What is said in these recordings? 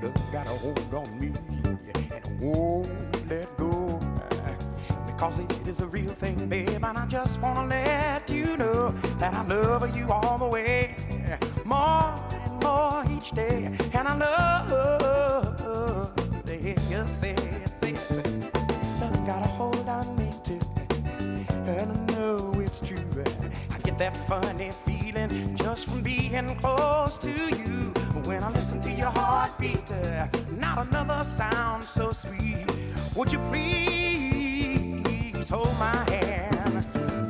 Love got a hold on me and won't let go. Because it is a real thing, babe, and I just wanna let you know that I love you all the way, more and more each day. And I love to hear you say love got a hold on me too, and I know it's true. I get that funny feeling just from being close to you. When I listen to your heartbeat, not another sound so sweet. Would you please hold my hand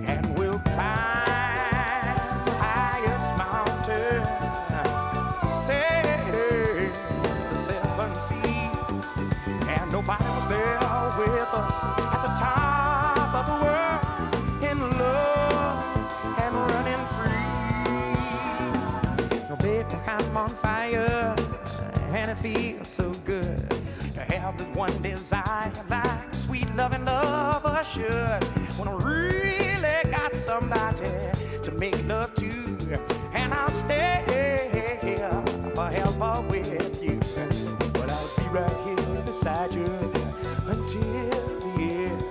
and we'll climb the highest mountain, sail the seven seas, and nobody was there with us at the top of the world, in love and running free. No, baby, I'm on fire and it feels so good to have this one desire like a sweet loving lover should. When I really got somebody to make love to, and I'll stay here forever with you. But I'll be right here beside you until the end.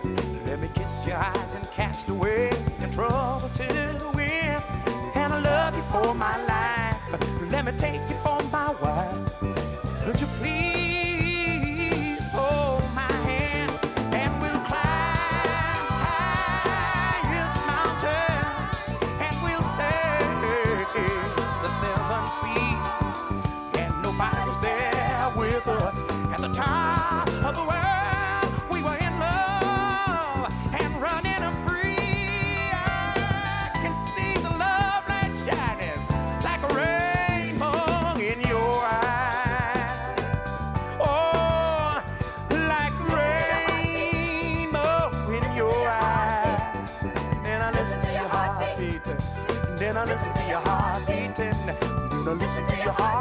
Let me kiss your eyes and cast away your trouble to the wind. And I love you for my life. Let me take you for my wife. Would you please hold my hand and we'll climb highest mountain, and we'll sail the seven seas, and nobody's there with us at the top of the world. We were in love and running free. I can see the love light shining like a rainbow in your eyes. Oh, like a rainbow in your eyes. Then I listen to your heart beating. Then I listen to your heart beating. Then I listen to your heart